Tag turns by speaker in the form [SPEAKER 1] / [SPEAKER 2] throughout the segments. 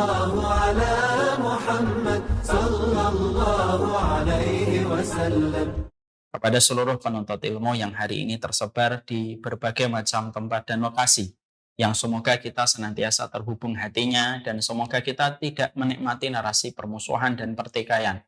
[SPEAKER 1] الله على محمد صلى الله عليه وسلم.
[SPEAKER 2] Kepada seluruh penuntut ilmu yang hari ini tersebar di berbagai macam tempat dan lokasi, yang semoga kita senantiasa terhubung hatinya dan semoga kita tidak menikmati narasi permusuhan dan pertikaian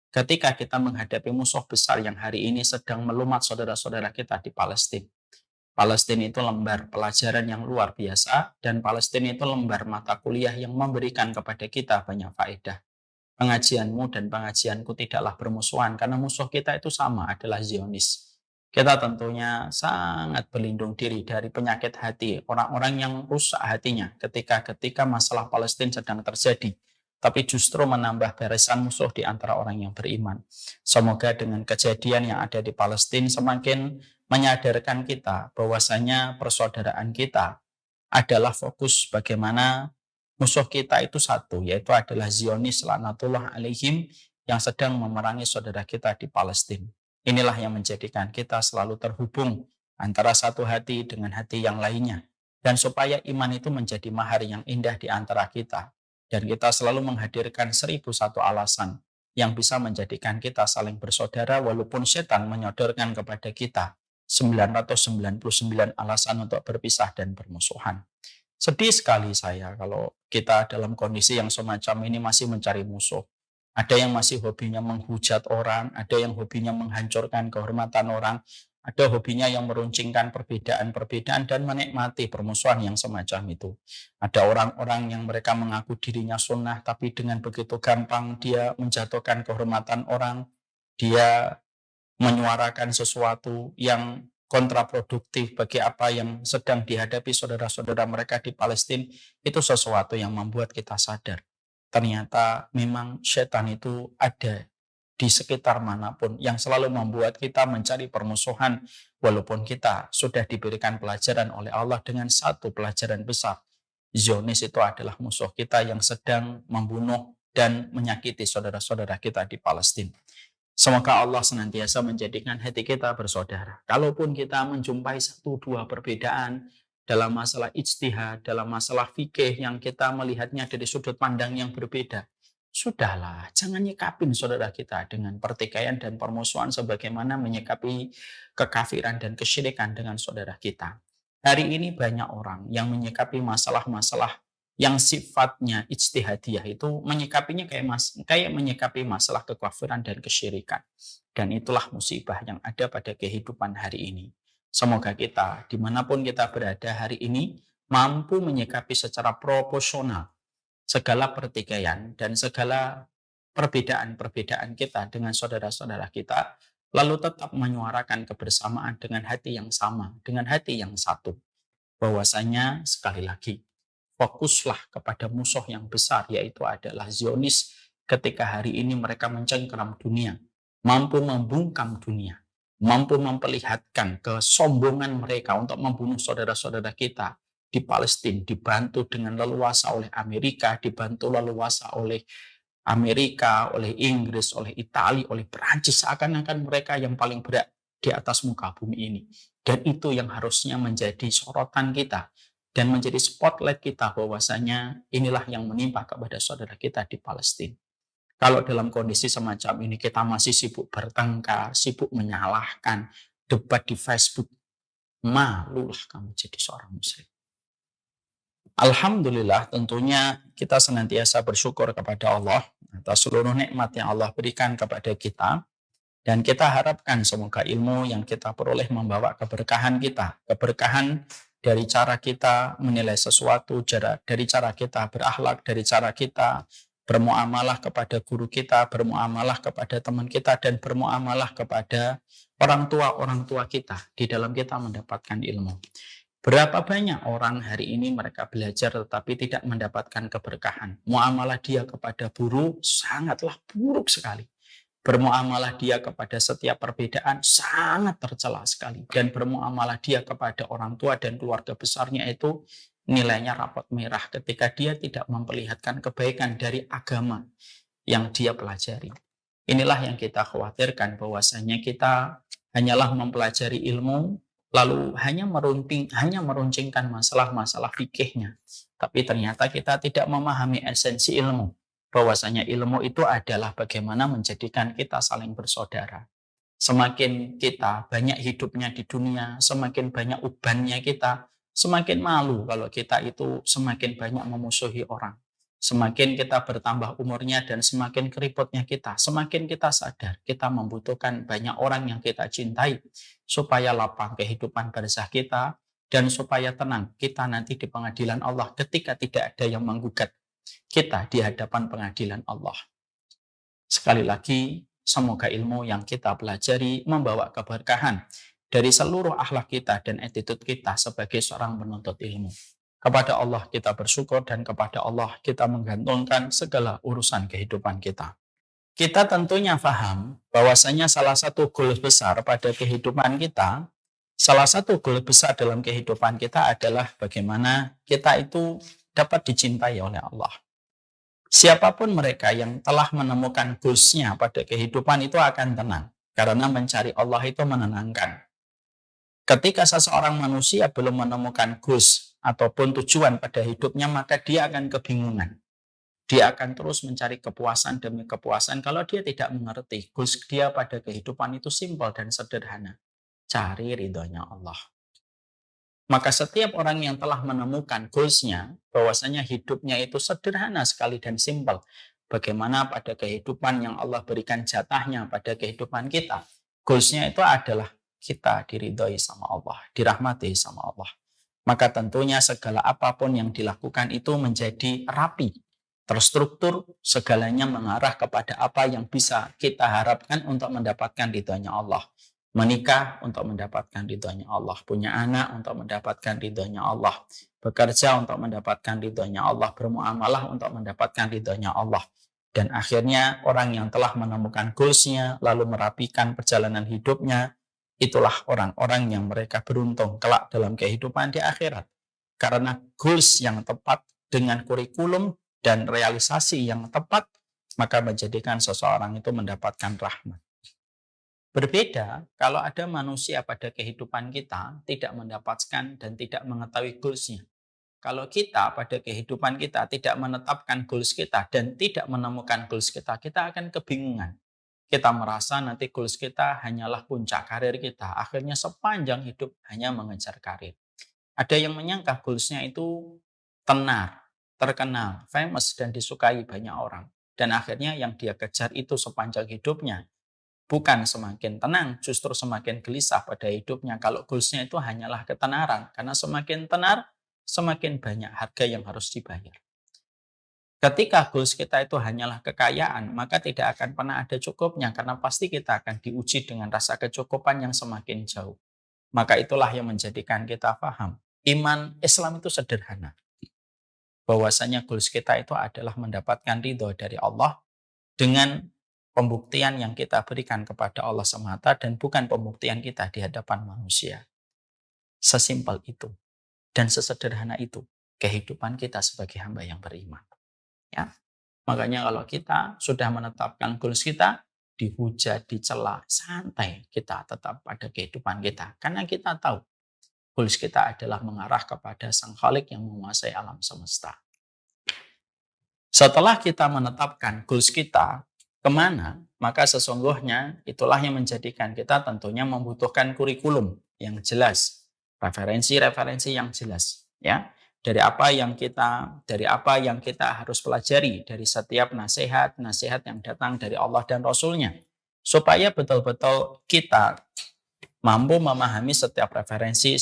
[SPEAKER 2] ketika kita menghadapi musuh besar yang hari ini sedang melumat saudara-saudara kita di Palestina. Palestina itu lembar pelajaran yang luar biasa dan Palestina itu lembar mata kuliah yang memberikan kepada kita banyak faedah. Pengajianmu dan pengajianku tidaklah bermusuhan karena musuh kita itu sama, adalah Zionis. Kita tentunya sangat berlindung diri dari penyakit hati orang-orang yang rusak hatinya ketika masalah Palestina sedang terjadi, tapi justru menambah barisan musuh di antara orang yang beriman. Semoga dengan kejadian yang ada di Palestina semakin menyadarkan kita bahwasanya persaudaraan kita adalah fokus bagaimana musuh kita itu satu, yaitu adalah Zionis laknatullah alaihim yang sedang memerangi saudara kita di Palestina. Inilah yang menjadikan kita selalu terhubung antara satu hati dengan hati yang lainnya. Dan supaya iman itu menjadi mahar yang indah di antara kita. Dan kita selalu menghadirkan 1001 alasan yang bisa menjadikan kita saling bersaudara walaupun setan menyodorkan kepada kita 999 alasan untuk berpisah dan bermusuhan. Sedih sekali saya kalau kita dalam kondisi yang semacam ini masih mencari musuh. Ada yang masih hobinya menghujat orang, ada yang hobinya menghancurkan kehormatan orang, ada hobinya yang meruncingkan perbedaan-perbedaan dan menikmati permusuhan yang semacam itu. Ada orang-orang yang mereka mengaku dirinya sunnah, tapi dengan begitu gampang dia menjatuhkan kehormatan orang, dia menyuarakan sesuatu yang kontraproduktif bagi apa yang sedang dihadapi saudara-saudara mereka di Palestina, itu sesuatu yang membuat kita sadar. Ternyata memang setan itu ada di sekitar manapun yang selalu membuat kita mencari permusuhan walaupun kita sudah diberikan pelajaran oleh Allah dengan satu pelajaran besar. Zionis itu adalah musuh kita yang sedang membunuh dan menyakiti saudara-saudara kita di Palestina. Semoga Allah senantiasa menjadikan hati kita bersaudara. Kalaupun kita menjumpai satu dua perbedaan dalam masalah ijtihad, dalam masalah fikih yang kita melihatnya dari sudut pandang yang berbeda, sudahlah, jangan nyikapin saudara kita dengan pertikaian dan permusuhan sebagaimana menyikapi kekafiran dan kesyirikan dengan saudara kita. Hari ini banyak orang yang menyikapi masalah-masalah yang sifatnya ijtihadiyah itu menyikapinya kayak menyikapi masalah kekafiran dan kesyirikan. Dan itulah musibah yang ada pada kehidupan hari ini. Semoga kita, dimanapun kita berada hari ini, mampu menyikapi secara proporsional segala pertikaian dan segala perbedaan-perbedaan kita dengan saudara-saudara kita, lalu tetap menyuarakan kebersamaan dengan hati yang sama, dengan hati yang satu. Bahwasanya, sekali lagi, fokuslah kepada musuh yang besar, yaitu adalah Zionis ketika hari ini mereka mencengkeram dunia, mampu membungkam dunia, mampu memperlihatkan kesombongan mereka untuk membunuh saudara-saudara kita di Palestina, dibantu dengan leluasa oleh Amerika, dibantu leluasa oleh Amerika, oleh Inggris, oleh Italia, oleh Perancis, seakan-akan mereka yang paling berat di atas muka bumi ini. Dan itu yang harusnya menjadi sorotan kita dan menjadi spotlight kita bahwasanya inilah yang menimpa kepada saudara kita di Palestina. Kalau dalam kondisi semacam ini kita masih sibuk bertengkar, sibuk menyalahkan, debat di Facebook, malulah kamu jadi seorang muslim. Alhamdulillah, tentunya kita senantiasa bersyukur kepada Allah atas seluruh nikmat yang Allah berikan kepada kita. Dan kita harapkan semoga ilmu yang kita peroleh membawa keberkahan kita. Keberkahan dari cara kita menilai sesuatu, dari cara kita berakhlak, dari cara kita bermuamalah kepada guru kita, bermuamalah kepada teman kita, dan bermuamalah kepada orang tua kita di dalam kita mendapatkan ilmu. Berapa banyak orang hari ini mereka belajar tetapi tidak mendapatkan keberkahan. Muamalah dia kepada guru sangatlah buruk sekali. Bermuamalah dia kepada setiap perbedaan sangat tercela sekali. Dan bermuamalah dia kepada orang tua dan keluarga besarnya itu nilainya rapot merah ketika dia tidak memperlihatkan kebaikan dari agama yang dia pelajari. Inilah yang kita khawatirkan, bahwasanya kita hanyalah mempelajari ilmu, lalu hanya meruncingkan masalah-masalah fikihnya. Tapi ternyata kita tidak memahami esensi ilmu. Bahwasanya ilmu itu adalah bagaimana menjadikan kita saling bersaudara. Semakin kita banyak hidupnya di dunia, semakin banyak ubannya kita, semakin malu kalau kita itu semakin banyak memusuhi orang. Semakin kita bertambah umurnya dan semakin keriputnya kita, semakin kita sadar kita membutuhkan banyak orang yang kita cintai supaya lapang kehidupan barzah kita dan supaya tenang kita nanti di pengadilan Allah ketika tidak ada yang menggugat kita di hadapan pengadilan Allah. Sekali lagi, semoga ilmu yang kita pelajari membawa keberkahan dari seluruh akhlak kita dan attitude kita sebagai seorang penuntut ilmu. Kepada Allah kita bersyukur dan kepada Allah kita menggantungkan segala urusan kehidupan kita. Kita tentunya paham bahwasanya salah satu goal besar pada kehidupan kita, salah satu goal besar dalam kehidupan kita adalah bagaimana kita itu dapat dicintai oleh Allah. Siapapun mereka yang telah menemukan goals-nya pada kehidupan itu akan tenang, karena mencari Allah itu menenangkan. Ketika seseorang manusia belum menemukan goals ataupun tujuan pada hidupnya, maka dia akan kebingungan. Dia akan terus mencari kepuasan demi kepuasan kalau dia tidak mengerti goals dia pada kehidupan itu simpel dan sederhana. Cari ridhonya Allah. Maka setiap orang yang telah menemukan goals-nya, bahwasanya hidupnya itu sederhana sekali dan simpel. Bagaimana pada kehidupan yang Allah berikan jatahnya pada kehidupan kita. Goals-nya itu adalah kita diridhoi sama Allah, dirahmati sama Allah. Maka tentunya segala apapun yang dilakukan itu menjadi rapi, terstruktur, segalanya mengarah kepada apa yang bisa kita harapkan untuk mendapatkan ridhonya Allah. Menikah untuk mendapatkan ridhonya Allah, punya anak untuk mendapatkan ridhonya Allah, bekerja untuk mendapatkan ridhonya Allah, bermuamalah untuk mendapatkan ridhonya Allah. Dan akhirnya orang yang telah menemukan goals-nya lalu merapikan perjalanan hidupnya, itulah orang-orang yang mereka beruntung kelak dalam kehidupan di akhirat. Karena goals yang tepat dengan kurikulum dan realisasi yang tepat, maka menjadikan seseorang itu mendapatkan rahmat. Berbeda kalau ada manusia pada kehidupan kita tidak mendapatkan dan tidak mengetahui goals-nya. Kalau kita pada kehidupan kita tidak menetapkan goals kita dan tidak menemukan goals kita, kita akan kebingungan. Kita merasa nanti goals kita hanyalah puncak karir kita. Akhirnya sepanjang hidup hanya mengejar karir. Ada yang menyangka goals-nya itu tenar, terkenal, famous, dan disukai banyak orang. Dan akhirnya yang dia kejar itu sepanjang hidupnya. Bukan semakin tenang, justru semakin gelisah pada hidupnya. Kalau goals-nya itu hanyalah ketenaran. Karena semakin tenar, semakin banyak harga yang harus dibayar. Ketika goals kita itu hanyalah kekayaan, maka tidak akan pernah ada cukupnya karena pasti kita akan diuji dengan rasa kecukupan yang semakin jauh. Maka itulah yang menjadikan kita paham. Iman Islam itu sederhana. Bahwasanya goals kita itu adalah mendapatkan ridho dari Allah dengan pembuktian yang kita berikan kepada Allah semata dan bukan pembuktian kita di hadapan manusia. Sesimpel itu dan sesederhana itu kehidupan kita sebagai hamba yang beriman. Ya. Makanya kalau kita sudah menetapkan goals kita, dihujat, dicela, santai kita tetap pada kehidupan kita. Karena kita tahu goals kita adalah mengarah kepada Sang Khalik yang menguasai alam semesta. Setelah kita menetapkan goals kita kemana, maka sesungguhnya itulah yang menjadikan kita tentunya membutuhkan kurikulum yang jelas, referensi-referensi yang jelas, ya. Dari apa yang kita harus pelajari dari setiap nasihat yang datang dari Allah dan Rasul-Nya, supaya betul-betul kita mampu memahami setiap referensi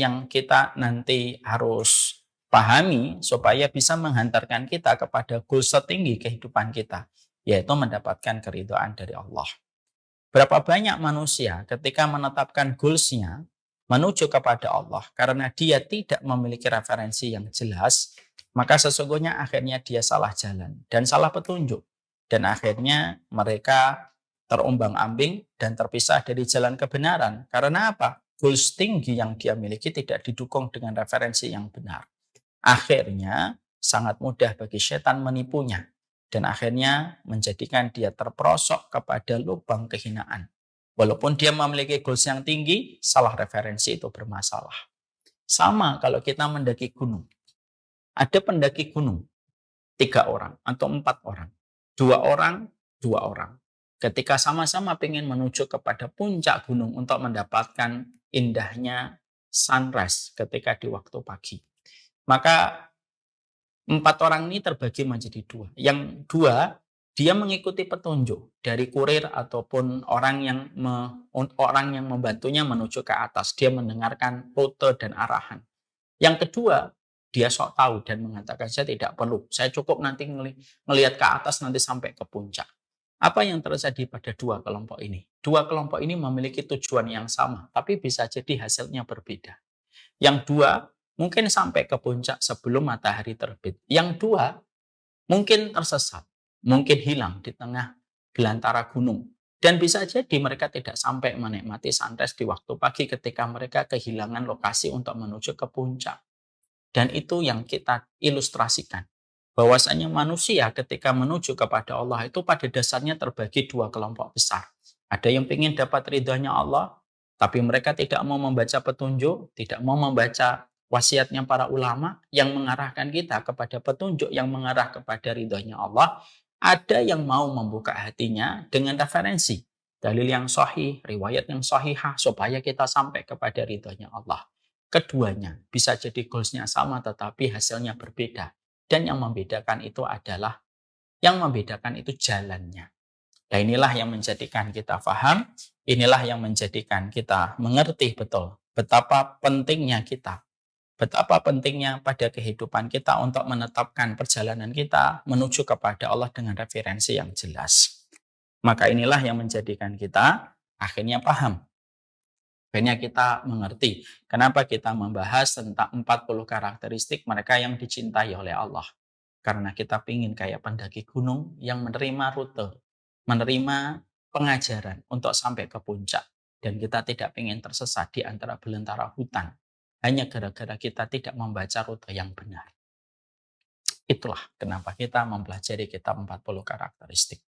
[SPEAKER 2] yang kita nanti harus pahami supaya bisa menghantarkan kita kepada goal setinggi kehidupan kita, yaitu mendapatkan keridhaan dari Allah. Berapa banyak manusia ketika menetapkan goals-nya menuju kepada Allah karena dia tidak memiliki referensi yang jelas, maka sesungguhnya akhirnya dia salah jalan dan salah petunjuk. Dan akhirnya mereka terombang-ambing dan terpisah dari jalan kebenaran. Karena apa? Goals tinggi yang dia miliki tidak didukung dengan referensi yang benar. Akhirnya sangat mudah bagi setan menipunya dan akhirnya menjadikan dia terperosok kepada lubang kehinaan. Walaupun dia memiliki goals yang tinggi, salah referensi itu bermasalah. Sama kalau kita mendaki gunung. Ada pendaki gunung, 3 orang atau 4 orang. 2 orang, 2 orang. Ketika sama-sama ingin menuju kepada puncak gunung untuk mendapatkan indahnya sunrise ketika di waktu pagi. Maka 4 orang ini terbagi menjadi 2. Yang 2, dia mengikuti petunjuk dari kurir ataupun orang yang membantunya menuju ke atas. Dia mendengarkan rute dan arahan. Yang kedua, dia sok tahu dan mengatakan, saya tidak perlu. Saya cukup nanti melihat ke atas nanti sampai ke puncak. Apa yang terjadi pada 2 kelompok ini? 2 kelompok ini memiliki tujuan yang sama, tapi bisa jadi hasilnya berbeda. Yang 2 mungkin sampai ke puncak sebelum matahari terbit. Yang 2 mungkin tersesat, mungkin hilang di tengah belantara gunung. Dan bisa jadi mereka tidak sampai menikmati sunrise di waktu pagi ketika mereka kehilangan lokasi untuk menuju ke puncak. Dan itu yang kita ilustrasikan. Bahwasanya manusia ketika menuju kepada Allah itu pada dasarnya terbagi 2 kelompok besar. Ada yang ingin dapat ridhonya Allah, tapi mereka tidak mau membaca petunjuk, tidak mau membaca wasiatnya para ulama yang mengarahkan kita kepada petunjuk yang mengarah kepada ridhonya Allah. Ada yang mau membuka hatinya dengan referensi, dalil yang sahih, riwayat yang sahihah, supaya kita sampai kepada ridhonya Allah. Keduanya bisa jadi goalsnya sama tetapi hasilnya berbeda. Dan yang membedakan itu jalannya. Nah, inilah yang menjadikan kita paham, inilah yang menjadikan kita mengerti betul betapa pentingnya pada kehidupan kita untuk menetapkan perjalanan kita menuju kepada Allah dengan referensi yang jelas. Maka inilah yang menjadikan kita akhirnya paham. Akhirnya kita mengerti kenapa kita membahas tentang 40 karakteristik mereka yang dicintai oleh Allah. Karena kita ingin kayak pendaki gunung yang menerima rute, menerima pengajaran untuk sampai ke puncak. Dan kita tidak ingin tersesat di antara belantara hutan. Hanya gara-gara kita tidak membaca rute yang benar. Itulah kenapa kita mempelajari kitab 40 karakteristik.